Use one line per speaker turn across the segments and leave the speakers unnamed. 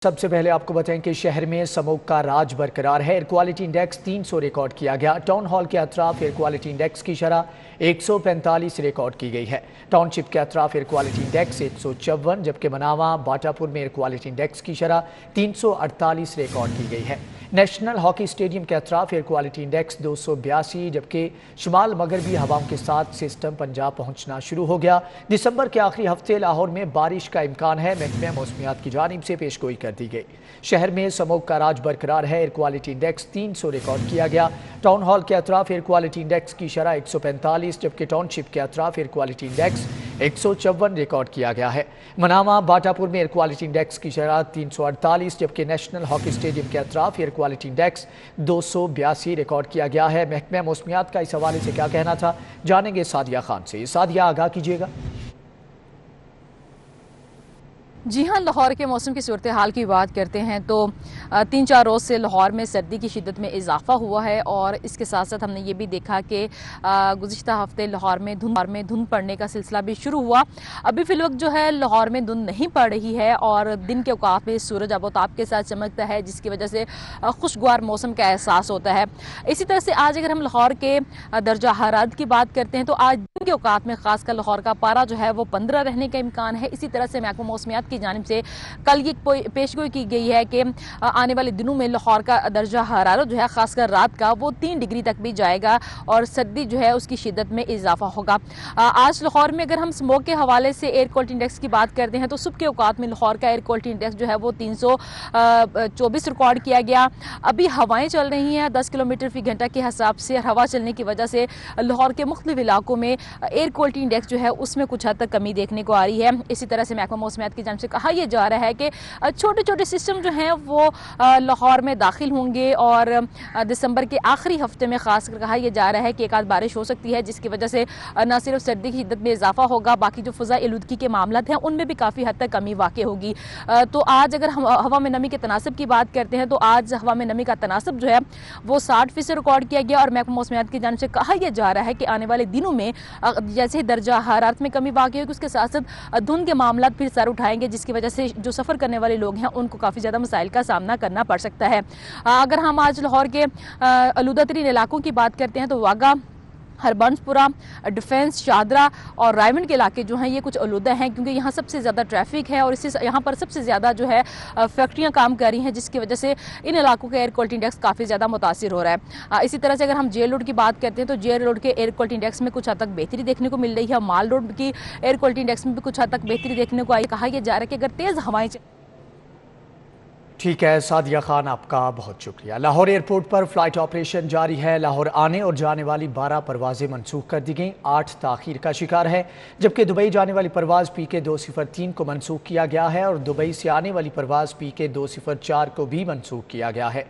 सबसे पहले आपको बताएं कि शहर में स्मोक का राज बरकरार है। एयर क्वालिटी इंडेक्स 300 रिकॉर्ड किया गया। टाउन हॉल के अतराफ एयर क्वालिटी इंडेक्स की शरह 145 रिकॉर्ड की गई है। टाउनशिप के अतराफ एयर क्वालिटी इंडेक्स 154, जबकि मनावा बाटापुर में एयर क्वालिटी इंडेक्स की शरह 348 रिकॉर्ड की गई है। नेशनल हॉकी स्टेडियम के अतराफ एयर क्वालिटी इंडेक्स 282, जबकि शुमाल मगरबी हवाओं के साथ सिस्टम पंजाब पहुंचना शुरू हो गया। दिसंबर के आखिरी हफ्ते लाहौर में बारिश का इम्कान है। महकमे मौसमियात की जानिब से पेशगोई कर दी गई। शहर में स्मोक का राज बरकरार है। एयर क्वालिटी इंडेक्स 300 रिकॉर्ड किया गया। टाउन हॉल के अतराफ एयर क्वालिटी इंडेक्स की शरह 145, जबकि टाउनशिप के अतराफ एयर क्वालिटी इंडेक्स 154 रिकॉर्ड किया गया है। मनामा बाटापुर में एयर क्वालिटी इंडेक्स की शरह 348, जबकि नेशनल हॉकी स्टेडियम के अतराफ एयर क्वालिटी इंडेक्स 282 रिकॉर्ड किया गया है। महकमे मौसमियात का इस हवाले से क्या कहना था, जानेंगे सादिया खान से। सादिया, आगाह कीजिएगा।
जी हाँ, लाहौर के मौसम की सूरत हाल की बात करते हैं तो 3-4 रोज़ से लाहौर में सर्दी की शिद्दत में इजाफा हुआ है और इसके साथ साथ हमने ये भी देखा कि गुज़िश्ता हफ्ते लाहौर में धुंध पड़ने का सिलसिला भी शुरू हुआ। अभी फ़िलवक्त जो है लाहौर में धुंध नहीं पड़ रही है और दिन के औकात में सूरज आबोताब के साथ चमकता है, जिसकी वजह से खुशगवार मौसम का एहसास होता है। इसी तरह से आज अगर हम लाहौर के दर्जा हरारत की बात करते हैं तो आज दिन के औकात में खासकर लाहौर का पारा जो है वो 15 रहने का इम्कान है। इसी तरह से महकमा मौसमियात की जानिब से कल ये पेशगोई की गई है कि आने वाले दिनों में लाहौर का दर्जा हरारत जो है खासकर रात का वो 3 डिग्री तक भी जाएगा और सर्दी जो है उसकी शिद्दत में इजाफा होगा। आज लाहौर में अगर हम स्मोक के हवाले से एयर क्वालिटी इंडेक्स की बात करते हैं तो सुबह के औकात में लाहौर का एयर क्वालिटी इंडेक्स जो है वो 324 रिकॉर्ड किया गया। अभी हवाएं चल रही हैं 10 किलोमीटर फी घंटा के हिसाब से। हवा चलने की वजह से लाहौर के मुख्तलिफ इलाकों में एयर क्वालिटी इंडेक्स जो है उसमें कुछ हद तक कमी देखने को आ रही है। इसी तरह से महकमा मौसमियात की जानिब से कहा यह जा रहा है कि छोटे छोटे सिस्टम जो हैं वो लाहौर में दाखिल होंगे और दिसंबर के आखिरी हफ्ते में खासकर कहा यह जा रहा है कि एक आध बारिश हो सकती है, जिसकी वजह से न सिर्फ सर्दी की शिद्दत में इजाफा होगा, बाकी जो फ़ज़ा आलूदगी के मामलात हैं उनमें भी काफ़ी हद तक कमी वाक़ई होगी। तो आज अगर हम हवा में नमी के तनासब की बात करते हैं तो आज हवा में नमी का तनासब जो है वो 60% रिकॉर्ड किया गया और महकमा मौसमियात की जानिब से कहा यह जा रहा है कि आने वाले दिनों में जैसे दर्जा हरारत में कमी वाक़ई होगी, उसके साथ साथ धुंध के मामलात फिर सर उठाएंगे, जिसकी वजह से जो सफ़र करने वाले लोग हैं उनको काफ़ी ज़्यादा मसाइल का सामना करना पड़ सकता है। अगर हम आज लाहौर के आलूदा तरीन इलाकों की बात करते हैं तो वागा, हरबंसपुरा, डिफेंस, शादरा और रायमंड के इलाके जो हैं ये कुछ आलूदा हैं क्योंकि यहाँ सबसे ज़्यादा ट्रैफिक है और इसी यहाँ पर सबसे ज़्यादा जो है फैक्ट्रियाँ काम कर रही हैं, जिसकी वजह से इन इलाकों का एयर क्वालिटी इंडेक्स काफ़ी ज़्यादा मुतासिर हो रहा है। इसी तरह से अगर हम जेल रोड की बात करते हैं तो जेल रोड के एयर क्वालिटी इंडेक्स में कुछ हद तक बेहतरी देखने को मिल रही है। माल रोड की एयर क्वालिटी इंडेक्स में भी कुछ हद तक बेहतरी देखने को आई। कहा यह जा रहा है कि अगर तेज़ हवाएं
ठीक है सादिया खान, आपका बहुत शुक्रिया। लाहौर एयरपोर्ट पर फ्लाइट ऑपरेशन जारी है। लाहौर आने और जाने वाली 12 परवाजें मनसूख कर दी गई, 8 ताखीर का शिकार है, जबकि दुबई जाने वाली परवाज़ PK 203 को मनसूख किया गया है और दुबई से आने वाली परवाज़ PK 204 को भी मनसूख किया गया है,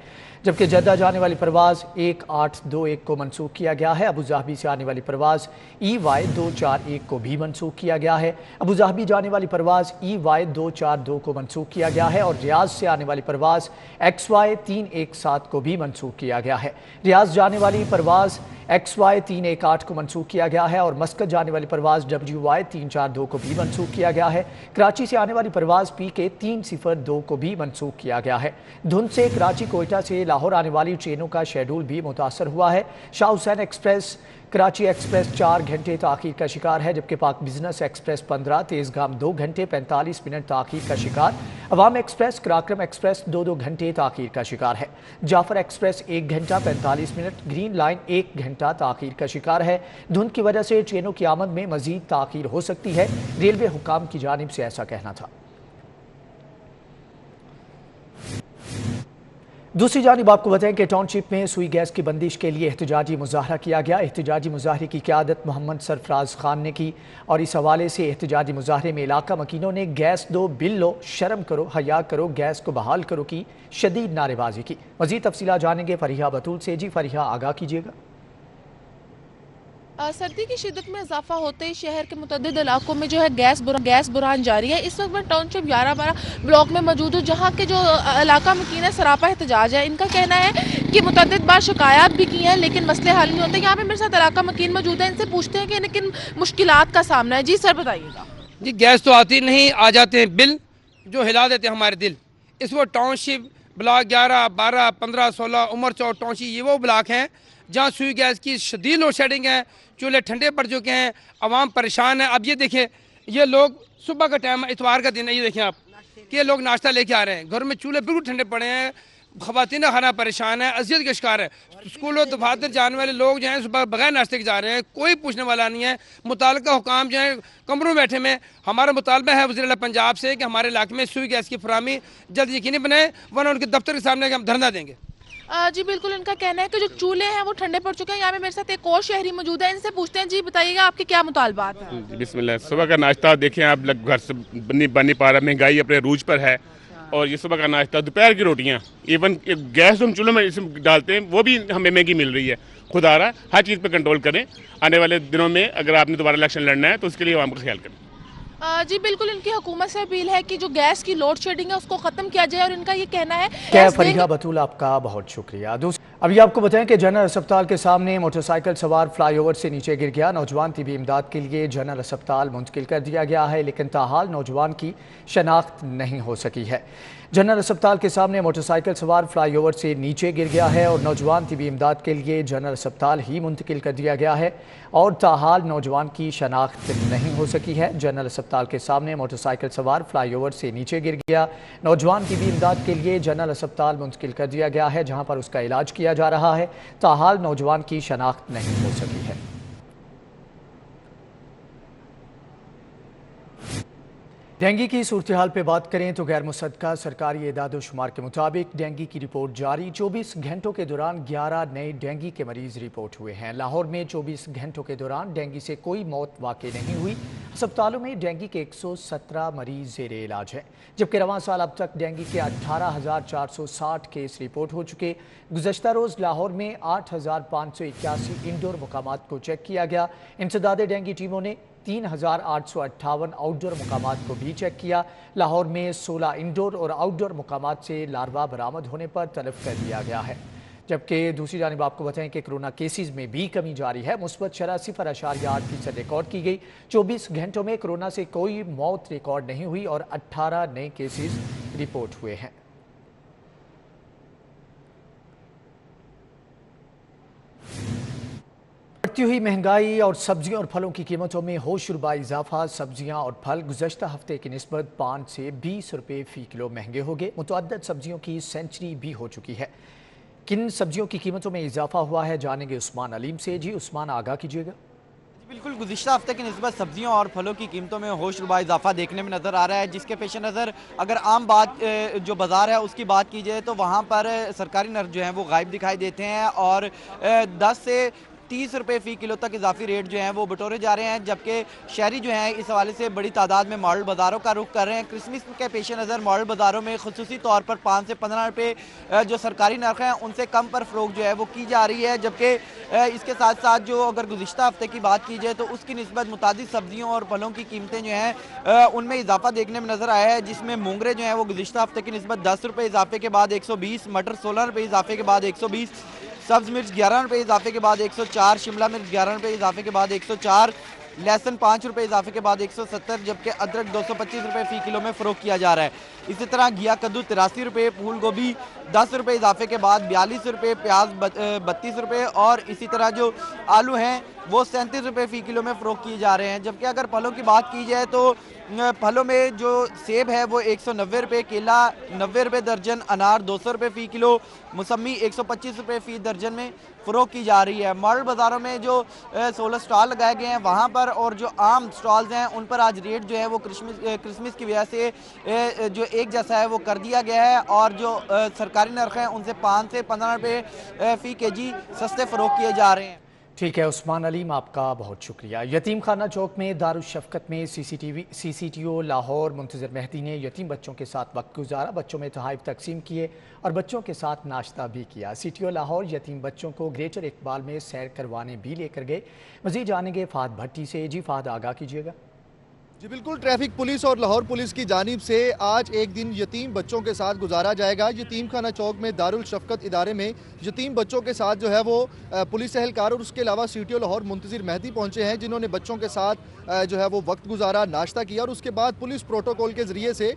जबकि जद्दा जाने वाली परवाज़ 1821 को मनसूख किया गया है। अबू धाबी से आने वाली परवाज़ EY 241 को भी मनसूख किया गया है। अबू धाबी जाने वाली परवाज़ EY 242 को मनसूख किया गया है और रियाज से आने वाली परवाज़ XY 317 को भी मनसूख किया गया है। रियाज जाने वाली परवाज़ XY 318 को मनसूख किया गया है और मस्कत जाने वाली परवाज़ WY 342 को भी मनसूख किया गया है। कराची से आने वाली परवाज़ PK 302 को भी मनसूख किया गया है। धुंध से कराची कोयटा से लाहौर आने वाली ट्रेनों का शेड्यूल भी मुतासर हुआ है। शाह हुसैन एक्सप्रेस, कराची एक्सप्रेस 4 घंटे ताख़ीर का शिकार है, जबकि पाक बिजनेस एक्सप्रेस 15, तेज़गाम 2 घंटे 45 मिनट ताख़ीर का शिकार। अवाम एक्सप्रेस, कराक्रम एक्सप्रेस 2-2 घंटे ताख़ीर का शिकार है। जाफर एक्सप्रेस 1 घंटा 45 मिनट, ग्रीन लाइन 1 घंटा ताख़ीर का शिकार है। धुंध की वजह से ट्रेनों की आमद में मज़ीद ताख़ीर हो सकती है, रेलवे हुकाम की जानिब से ऐसा कहना था। दूसरी जानिब आपको बताएं कि टाउनशिप में सुई गैस की बंदिश के लिए एहतजाजी मुजाहरा किया गया। एहतजाजी मुजाहरे की क़यादत मोहम्मद सरफराज खान ने की और इस हवाले से एहतजाजी मुजाहरे में इलाका मकीनों ने गैस दो, बिल लो, शर्म करो, हया करो, गैस को बहाल करो की शदीद नारेबाजी की। मज़ीद तफसीलात जानेंगे फरीहा बतूल से। जी फरीहा, आगाह कीजिएगा।
सर्दी की शिद्दत में इजाफा होते ही शहर के मुतअद्दिद इलाकों में जो है गैस बुरहान जारी है। इस वक्त मैं टाउनशिप 11-12 ब्लॉक में मौजूद हूँ, जहाँ के जो इलाका मकीन है सरापा एहतजाज है। इनका कहना है कि मुतअद्दिद बार शिकायत भी की हैं लेकिन मसले हल नहीं होते। यहाँ पे मेरे साथ इलाका मकीन मौजूद है, इनसे पूछते हैं कि इन्हें किन मुश्किलात का सामना है। जी सर बताइएगा।
जी गैस तो आती नहीं, आ जाते हैं बिल जो हिला देते हैं हमारे दिल। اس وقت ٹاؤن شپ بلاک 11, 12, 15, 16 عمر چوک ٹاؤن شپ یہ وہ بلاک ہیں جہاں سوئی گیس کی شدید لوڈ شیڈنگ ہے، چولہے ٹھنڈے پڑ چکے ہیں، عوام پریشان ہے۔ اب یہ دیکھیں یہ لوگ صبح کا ٹائم اتوار کا دن ہے، یہ دیکھیں آپ کہ یہ لوگ ناشتہ لے کے آ رہے ہیں، گھر میں چولہے بالکل ٹھنڈے پڑے ہیں، خواتین خانہ پریشان ہے، اذیت کا شکار ہے۔ اسکولوں دفاتر جانے والے لوگ جو ہیں صبح بغیر ناشتے کے جا رہے ہیں، کوئی پوچھنے والا نہیں ہے۔ متعلقہ حکام جو ہیں کمروں میں بیٹھے میں، ہمارا مطالبہ ہے وزیر اعلیٰ پنجاب سے کہ ہمارے علاقے میں سوئی گیس کی فراہمی جلد یقینی بنائیں، ورنہ ان کے دفتر کے سامنے ہم دھرنا دیں گے۔
جی بالکل، ان کا کہنا ہے کہ جو چولہے ہیں وہ ٹھنڈے پڑ چکے ہیں۔ یہاں پہ میرے ساتھ ایک اور شہری موجود ہے، ان سے پوچھتے ہیں۔ جی بتائیے گا آپ کے کیا مطالبات ہیں؟
بسم اللہ۔ صبح کا ناشتہ دیکھیں آپ گھر سے بن پا رہا، مہنگائی اپنے عروج پر ہے، اور یہ صبح کا ناشتہ، دوپہر کی روٹیاں، ایون گیس جو ہم چولہوں میں ڈالتے ہیں وہ بھی ہمیں مہنگی مل رہی ہے۔ خدا رہا ہر چیز پہ کنٹرول کریں، آنے والے دنوں میں اگر آپ نے دوبارہ الیکشن لڑنا ہے تو اس کے لیے عوام کا خیال کریں۔
جی بالکل، ان کی حکومت سے اپیل ہے کہ جو گیس کی لوڈ شیڈنگ ہے اس کو ختم کیا جائے، اور ان کا یہ کہنا ہے
فریحہ بطول آپ کا بہت شکریہ۔ ابھی آپ کو بتائیں کہ جنرل اسپتال کے سامنے موٹر سائیکل سوار فلائی اوور سے نیچے گر گیا، نوجوان طبی امداد کے لیے جنرل اسپتال منتقل کر دیا گیا ہے، لیکن تاحال نوجوان کی شناخت نہیں ہو سکی ہے۔ جنرل اسپتال کے سامنے موٹر سائیکل سوار فلائی اوور سے نیچے گر گیا ہے اور نوجوان طبی امداد کے لیے جنرل اسپتال ہی منتقل کر دیا گیا ہے، اور تاحال نوجوان کی شناخت نہیں ہو سکی ہے۔ جنرل اسپتال کے سامنے موٹر سائیکل سوار فلائی اوور سے نیچے گر گیا، نوجوان طبی امداد کے لیے جنرل اسپتال منتقل کر دیا گیا ہے، جہاں پر اس کا علاج کیا جا رہا ہے، تاحال نوجوان کی شناخت نہیں ہو سکی ہے۔ ڈینگی کی صورتحال پہ بات کریں تو غیر مصدقہ سرکاری اعداد و شمار کے مطابق ڈینگی کی رپورٹ جاری، 24 گھنٹوں کے دوران 11 نئے ڈینگی کے مریض رپورٹ ہوئے ہیں۔ لاہور میں 24 گھنٹوں کے دوران ڈینگی سے کوئی موت واقع نہیں ہوئی۔ ہسپتالوں میں ڈینگی کے 117 مریض زیر علاج ہیں، جبکہ رواں سال اب تک ڈینگی کے 18,460 کیس رپورٹ ہو چکے۔ گزشتہ روز لاہور میں 8,581 انڈور مقامات کو چیک کیا گیا۔ انسداد ڈینگی ٹیموں نے 3,858 آؤٹ ڈور مقامات کو بھی چیک کیا۔ لاہور میں 16 انڈور اور آؤٹ ڈور مقامات سے لاروا برآمد ہونے پر تلف کر دیا گیا ہے، جبکہ دوسری جانب آپ کو بتائیں کہ کرونا کیسز میں بھی کمی جاری ہے، مثبت شرح 0.8% ریکارڈ کی گئی۔ 24 گھنٹوں میں کرونا سے کوئی موت ریکارڈ نہیں ہوئی اور 18 نئے کیسز رپورٹ ہوئے ہیں۔ بڑھتی ہوئی مہنگائی اور سبزیوں اور پھلوں کی قیمتوں میں ہوش ربا اضافہ، سبزیاں اور پھل گزشتہ ہفتے کی نسبت 5 سے 20 روپے فی کلو مہنگے ہو گئے۔ متعدد سبزیوں کی سینچری بھی ہو چکی ہے۔ کن سبزیوں کی قیمتوں میں اضافہ ہوا ہے جانیں گے عثمان علیم سے۔ جی عثمان، آگاہ کیجیے گا۔
بالکل، گزشتہ ہفتے کی نسبت سبزیوں اور پھلوں کی قیمتوں میں ہوش ربا اضافہ دیکھنے میں نظر آ رہا ہے، جس کے پیش نظر اگر عام بات جو بازار ہے اس کی بات کی جائے تو وہاں پر سرکاری نرخ جو ہیں وہ غائب دکھائی دیتے ہیں، اور 10 سے 30 روپے فی کلو تک اضافی ریٹ جو ہیں وہ بٹورے جا رہے ہیں، جبکہ شہری جو ہیں اس حوالے سے بڑی تعداد میں ماڈل بازاروں کا رخ کر رہے ہیں۔ کرسمس کے پیش نظر ماڈل بازاروں میں خصوصی طور پر 5 سے 15 روپے جو سرکاری نرخ ہیں ان سے کم پر فروخت جو ہے وہ کی جا رہی ہے، جبکہ اس کے ساتھ ساتھ جو اگر گزشتہ ہفتے کی بات کی جائے تو اس کی نسبت متعدد سبزیوں اور پھلوں کی قیمتیں جو ہیں ان میں اضافہ دیکھنے میں نظر آیا ہے، جس میں مونگرے جو ہیں وہ گزشتہ ہفتے کی نسبت 10 روپے اضافے کے بعد 120، مٹر 16 روپے اضافے کے بعد 120، سبز مرچ 11 روپے اضافے کے بعد 104، شملہ مرچ 11 روپے اضافے کے بعد 104، لہسن 5 روپے اضافے کے بعد 170، جبکہ ادرک 225 روپے فی کلو میں فروخت کیا جا رہا ہے۔ اسی طرح گھیا کدو 83 روپے، پھول گوبھی 10 روپے اضافے کے بعد 42 روپے، پیاز 32 روپے، اور اسی طرح جو آلو ہیں وہ 37 روپے فی کلو میں فروخت کیے جا رہے ہیں۔ جبکہ اگر پھلوں کی بات کی جائے تو پھلوں میں جو سیب ہے وہ 190 روپے، کیلا 90 روپے درجن، انار 200 روپے فی کلو، موسمی 125 روپے فی درجن میں فروخت کی جا رہی ہے۔ ماڈل بازاروں میں جو 16 سٹال لگائے گئے ہیں وہاں پر اور جو عام سٹالز ہیں ان پر آج ریٹ جو ہے وہ کرسمس کی وجہ سے جو ایک جیسا ہے وہ کر دیا گیا ہے، اور جو سرکاری نرخ ہیں ان سے 5 سے 15 روپے فی کے جی سستے فروخت کیے جا رہے ہیں۔
ٹھیک ہے عثمان علیم، آپ کا بہت شکریہ۔ یتیم خانہ چوک میں دارالشفقت میں سی سی ٹی او لاہور منتظر مہدی نے یتیم بچوں کے ساتھ وقت گزارا، بچوں میں تحائف تقسیم کیے اور بچوں کے ساتھ ناشتہ بھی کیا۔ سی ٹی او لاہور یتیم بچوں کو گریٹر اقبال میں سیر کروانے بھی لے کر گئے۔ مزید جانیں گے فہد بھٹی سے۔ جی فہد، آگاہ کیجیے گا۔
جی بالکل، ٹریفک پولیس اور لاہور پولیس کی جانب سے آج ایک دن یتیم بچوں کے ساتھ گزارا جائے گا۔ یتیم خانہ چوک میں دارالشفقت ادارے میں یتیم بچوں کے ساتھ جو ہے وہ پولیس اہلکار اور اس کے علاوہ سی ٹی او لاہور منتظر مہدی پہنچے ہیں، جنہوں نے بچوں کے ساتھ جو ہے وہ وقت گزارا، ناشتہ کیا، اور اس کے بعد پولیس پروٹوکول کے ذریعے سے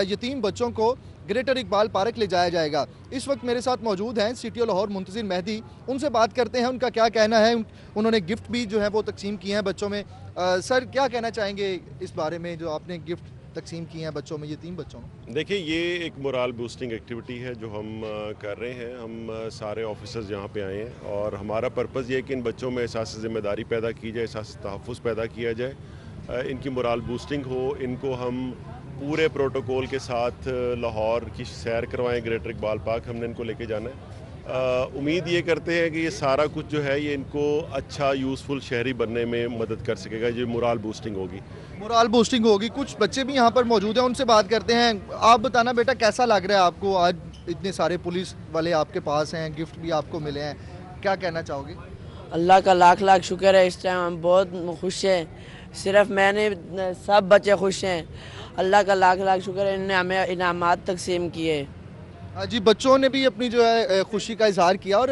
یتیم بچوں کو ग्रेटर इकबाल पार्क ले जाया जाएगा। इस वक्त मेरे साथ मौजूद हैं CTO लाहौर मुंतज़िर मेहदी, उनसे बात करते हैं उनका क्या कहना है। उन्होंने गिफ्ट भी जो है वो तकसीम किए हैं बच्चों में। सर, क्या कहना चाहेंगे इस बारे में जो आपने गिफ्ट तकसीम किए हैं बच्चों में, यतीम बच्चों में?
देखिए, ये एक मोरल बूस्टिंग एक्टिविटी है जो हम कर रहे हैं। हम सारे ऑफिसर्स यहाँ पे आए हैं और हमारा पर्पज़ ये है कि इन बच्चों में एहसास ज़िम्मेदारी पैदा की जाए, एहसास तहफ़्फ़ुज़ पैदा किया जाए, इनकी मोरल बूस्टिंग हो। इनको हम पूरे प्रोटोकॉल के साथ लाहौर की सैर करवाएं, ग्रेटर इकबाल पार्क हमने इनको लेके जाना है। उम्मीद ये करते हैं कि ये सारा कुछ जो है ये इनको अच्छा यूज़फुल शहरी बनने में मदद कर सकेगा। ये मोरल बूस्टिंग होगी।
मोरल बूस्टिंग होगी। कुछ बच्चे भी यहाँ पर मौजूद हैं, उनसे बात करते हैं। आप बताना बेटा, कैसा लग रहा है आपको? आज इतने सारे पुलिस वाले आपके पास हैं, गिफ्ट भी आपको मिले हैं, क्या कहना चाहोगे?
अल्लाह का लाख लाख शुक्र है, इस टाइम हम बहुत खुश हैं। सिर्फ मैंने, सब बच्चे खुश हैं। अल्लाह का लाख लाख शुक्र है, इन्होंने हमें इनामात तकसीम किए।
जी, बच्चों ने भी अपनी जो है खुशी का इजहार किया और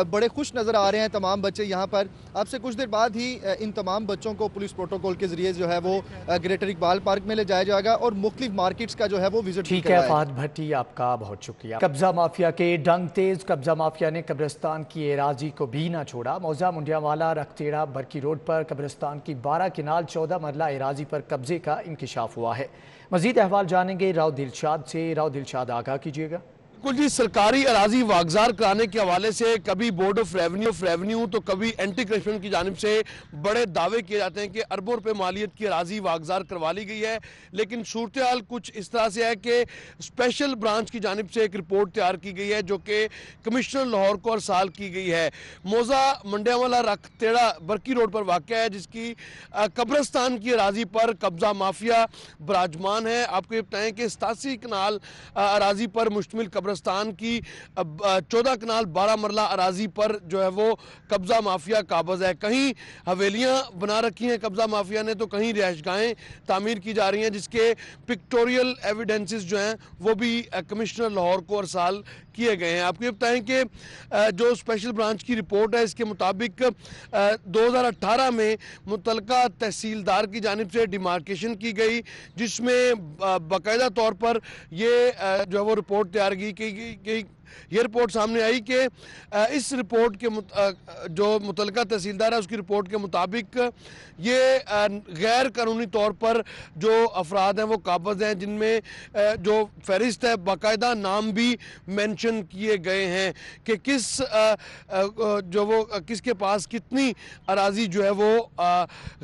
बड़े खुश नज़र आ रहे हैं तमाम बच्चे यहाँ पर। आपसे कुछ देर बाद ही इन तमाम बच्चों को पुलिस प्रोटोकॉल के जरिए जो है वो ग्रेटर इकबाल पार्क में ले जाया जाएगा और मुख्तलिफ मार्केट्स का जो है वो विजिट।
ठीक है फहद भट्टी, आपका बहुत शुक्रिया। कब्जा माफिया के डंग तेज कब्जा माफिया ने कब्रिस्तान की एराजी को भी ना छोड़ा। मौजा मुंडियावाला रखतेड़ा बरकी रोड पर कब्रिस्तान की 12 किनाल 14 मरला एराजी पर कब्जे का इंकशाफ हुआ है। मजीद अहवाल जानेंगे राव दिलशाद से। राव दिलशाद, आगाह कीजिएगा।
बिल्कुल जी, सरकारी अराजी वागजार कराने के हवाले से कभी बोर्ड ऑफ रेवेन्यू तो कभी एंटी करप्शन की जानिब से बड़े दावे किए जाते हैं कि अरबों रुपए मालियत की अराजी वागजार करवा ली गई है, लेकिन सूरत हाल कुछ इस तरह से है कि स्पेशल ब्रांच की जानिब से एक रिपोर्ट तैयार की गई है जो कि कमिश्नर लाहौर को अरसाल की गई है। मौजा मंडियावाला रखतेड़ा बरकी रोड पर वाक़ है, जिसकी कब्रिस्तान की अराजी पर कब्जा माफिया बराजमान है। आपको ये बताएं कि 87 कनाल अराजी पर मुश्तमिल कब्रिस्तान की 14 कनाल 12 मरला अराजी पर जो है वो कब्जा माफिया काबज है। कहीं हवेलियां बना रखी हैं कब्जा माफिया ने, तो कहीं रिहाइशगाहें तामीर की जा रही हैं, जिसके पिक्टोरियल एविडेंसेस जो हैं वो भी कमिश्नर लाहौर को अरसाल किए गए हैं। आपको ये बताएं कि जो स्पेशल ब्रांच की रिपोर्ट है, इसके मुताबिक 2018 में मुतलका तहसीलदार की जानिब से डिमार्केशन की गई, जिसमें बाकायदा तौर पर ये जो है वो रिपोर्ट तैयार की ये रिपोर्ट सामने आई कि इस रिपोर्ट के जो मुतलका तहसीलदार है उसकी रिपोर्ट के मुताबिक ये गैर कानूनी तौर पर जो अफराद हैं वो काबज हैं, जिनमें जो फहरिस्त है बाकायदा नाम भी मेंशन किए गए हैं कि किसके पास कितनी अराजी जो है वो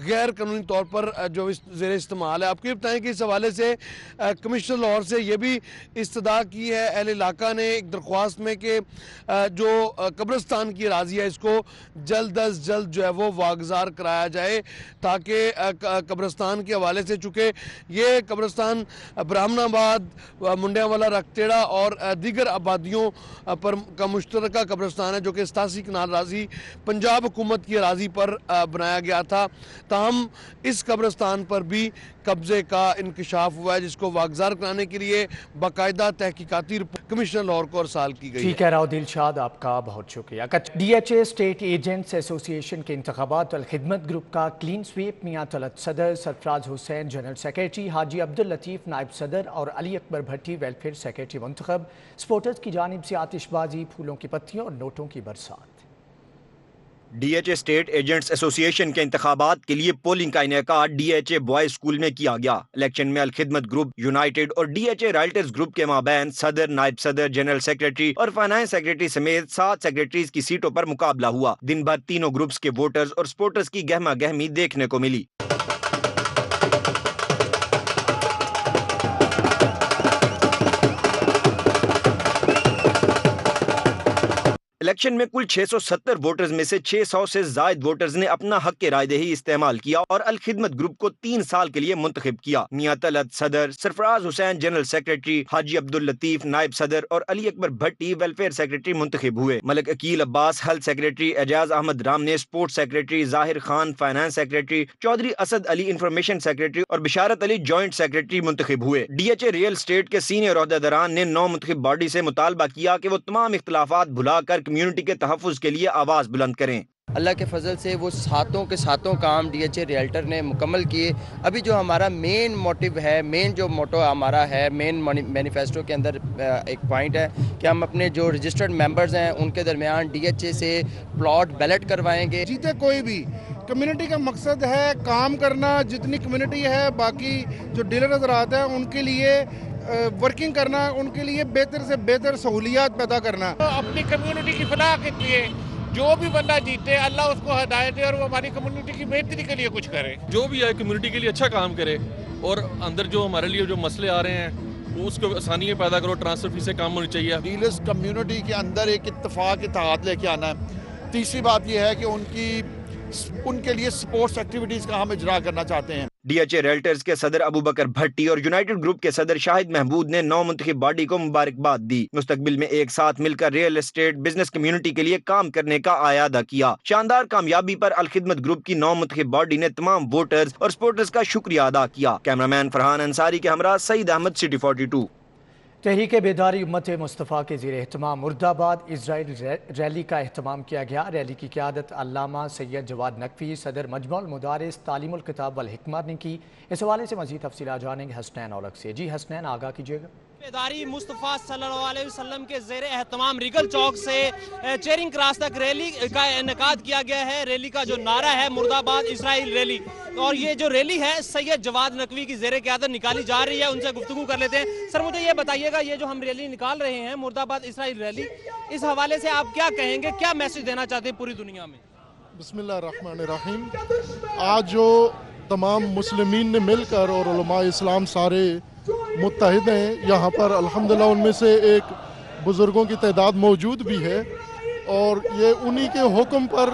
गैर कानूनी तौर पर जो ज़ेर इस्तेमाल है। आपको ये बताएं कि इस हवाले से कमिश्नर लाहौर से ये भी इस्तदा की है अहल इलाका ने एक दरख्वास्त में कि जो कब्रिस्तान की अराजी है इसको जल्द अज जल्द जो है वो वागजार कराया जाए, ताकि कब्रिस्तान के हवाले से, चूँकि ये कब्रिस्तान ब्राह्मणाबाद, मुंडियावाला रखतेड़ा और दीगर आबादियों पर का मुश्तरका कब्रिस्तान है, जो कि 87 कनाल अराजी पंजाब हुकूमत की अराजी पर बनाया गया था। ताहम इस कब्रिस्तान पर भी कब्जे का इंकशाफ हुआ है, जिसको वागजार कराने के लिए बाकायदा तहकीकाती कमिश्नर लाहौर को अरसाल की गई।
ठीक है राव दिलशाद, आपका बहुत शुक्रिया। DHA स्टेट एजेंट्स एसोसिएशन के इंतखाबात अल-खिदमत ग्रुप का क्लीन स्वीप। मियां तलत सदर, सरफराज हुसैन जनरल सेक्रेटरी, हाजी अब्दुल लतीफ़ नायब सदर और अली अकबर भट्टी वेलफेयर सेक्रेटरी मुंतखब। सपोर्टर्स की जानिब से आतिशबाजी, फूलों की पत्तियों और नोटों की बरसात।
DHA स्टेट एजेंट्स एसोसिएशन के इंतखाबात के लिए पोलिंग का इनेकाद DHA बॉयज स्कूल में किया गया। इलेक्शन में अल-खिदमत ग्रुप, यूनाइटेड और DHA राइटर्स ग्रुप के माबैन सदर, नायब सदर, जनरल सेक्रेटरी और फाइनेंस सेक्रेटरी समेत 7 सेक्रेटरीज की सीटों पर मुकाबला हुआ। दिन भर तीनों ग्रुप्स के वोटर्स और सपोर्टर्स की गहमा गहमी देखने को मिली। इलेक्शन में कुल 670 वोटर्स में से 600 से जायद वोटर्स ने अपना हक के रायदही इस्तेमाल किया और अल-खिदमत ग्रुप को 3 साल के लिए मुंतखब किया। मियां तलत सदर, सरफराज हुसैन जनरल सेक्रेटरी, हाजी अब्दुल लतीफ नायब सदर और अली अकबर भट्टी वेलफेयर सेक्रेटरी मुंतखब हुए। Malik Aqeel Abbas health secretary, Ejaz Ahmed Ramne sports secretary, Zahir Khan finance secretary, Chaudhry Asad Ali information secretary और बिशारत अली जॉइंट सेक्रेटरी मुंतखब हुए। DHA रियल स्टेट के सीनियर ओहदेदारान ने नौ मुंतखब बॉडी से मुतालबा किया कि वो तमाम इख्तिलाफात भुलाकर कम्युनिटी के तहफ़्फ़ुज़ के लिए आवाज़ बुलंद करें।
اللہ کے فضل سے وہ ساتوں کے ساتوں کام ڈی ایچ اے ریئلٹر نے مکمل کیے. ابھی جو ہمارا مین موٹیو ہے, مین جو موٹو ہمارا ہے, مین مینیفیسٹو کے اندر ایک پوائنٹ ہے کہ ہم اپنے جو رجسٹرڈ ممبرز ہیں ان کے درمیان ڈی ایچ اے سے پلاٹ بیلٹ کروائیں گے.
جیتے کوئی بھی, کمیونٹی کا مقصد ہے کام کرنا. جتنی کمیونٹی ہے, باقی جو ڈیلر حضرات ہیں ان کے لیے ورکنگ کرنا, ان کے لیے بہتر سے بہتر سہولیات پیدا کرنا.
اپنی کمیونٹی کی فلاح کے لیے جو بھی بندہ جیتے اللہ اس کو ہدایت دے اور وہ ہماری کمیونٹی کی بہتری کے لیے کچھ کرے.
جو بھی ہے کمیونٹی کے لیے اچھا کام کرے اور اندر جو ہمارے لیے جو مسئلے آ رہے ہیں اس کو آسانیاں پیدا کرو. ٹرانسفر فی سے کام ہونی چاہیے.
ڈیلرز کمیونٹی کے اندر ایک اتفاق اتحاد لے کے آنا ہے. تیسری بات یہ ہے کہ ان کے لیے سپورٹس ایکٹیویٹیز کا ہم اجرا کرنا چاہتے ہیں.
ڈی ایچ اے ریلٹرز کے صدر ابو بکر بھٹی اور یونائٹڈ گروپ کے صدر شاہد محمود نے نو منتخب باڈی کو مبارکباد دی. مستقبل میں ایک ساتھ مل کر ریئل اسٹیٹ بزنس کمیونٹی کے لیے کام کرنے کا اعادہ کیا. شاندار کامیابی پر الخدمت گروپ کی نو منتخب باڈی نے تمام ووٹرز اور سپورٹرز کا شکریہ ادا کیا. کیمرامین فرحان انصاری کے ہمراہ سعید احمد, سٹی 42.
تحریک بیداری امت مصطفیٰ کے زیر اہتمام مرد آباد اسرائیل ریلی کا اہتمام کیا گیا. ریلی کی قیادت علامہ سید جواد نقوی, صدر مجمع المدارس تعلیم الکتاب والحکمہ نے کی. اس حوالے سے مزید تفصیلات جانیں گے حسنین اولک سے. جی حسنین, آگاہ کیجیے گا.
بیداری مصطفیٰ صلی اللہ علیہ وسلم کے زیر اہتمام ریگل چوک سے چیرنگ کراس تک ریلی کا انعقاد کیا گیا ہے. ریلی کا جو نعرہ ہے مرد آباد اسرائیل ریلی, اور یہ جو ریلی ہے سید جواد نقوی کی زیر قیادت نکالی جا رہی ہے. ان سے گفتگو کر لیتے ہیں. سر مجھے یہ بتائیے گا, یہ جو ہم ریلی نکال رہے ہیں مرد آباد اسرائیل ریلی, اس حوالے سے آپ کیا کہیں گے, کیا میسج دینا چاہتے ہیں پوری دنیا میں؟
بسم اللہ الرحمن الرحیم. آج جو تمام مسلمین نے مل کر اور علماء اسلام سارے متحد ہیں یہاں پر, الحمدللہ ان میں سے ایک بزرگوں کی تعداد موجود بھی ہے, اور یہ انہی کے حکم پر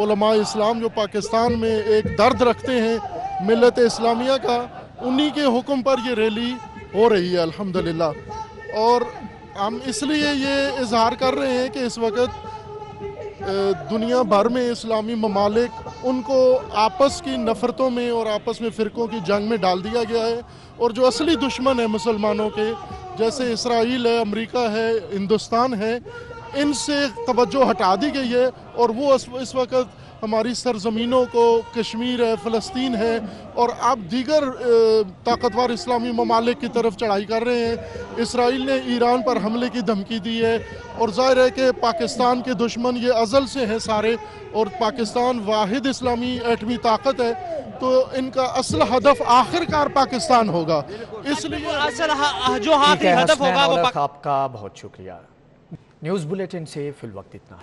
علماء اسلام جو پاکستان میں ایک درد رکھتے ہیں ملت اسلامیہ کا, انہی کے حکم پر یہ ریلی ہو رہی ہے الحمدللہ. اور ہم اس لیے یہ اظہار کر رہے ہیں کہ اس وقت دنیا بھر میں اسلامی ممالک ان کو آپس کی نفرتوں میں اور آپس میں فرقوں کی جنگ میں ڈال دیا گیا ہے, اور جو اصلی دشمن ہیں مسلمانوں کے جیسے اسرائیل ہے, امریکہ ہے, ہندوستان ہے, ان سے توجہ ہٹا دی گئی ہے, اور وہ اس وقت ہماری سرزمینوں کو, کشمیر ہے, فلسطین ہے, اور اب دیگر طاقتور اسلامی ممالک کی طرف چڑھائی کر رہے ہیں. اسرائیل نے ایران پر حملے کی دھمکی دی ہے, اور ظاہر ہے کہ پاکستان کے دشمن یہ ازل سے ہیں سارے, اور پاکستان واحد اسلامی ایٹمی طاقت ہے, تو ان کا اصل ہدف آخرکار پاکستان ہوگا. اس لیے
اصل جو آخری ہدف ہوگا وہ
آپ کا بہت شکریہ. نیوز بلیٹن سے فی الوقت اتنا ہے.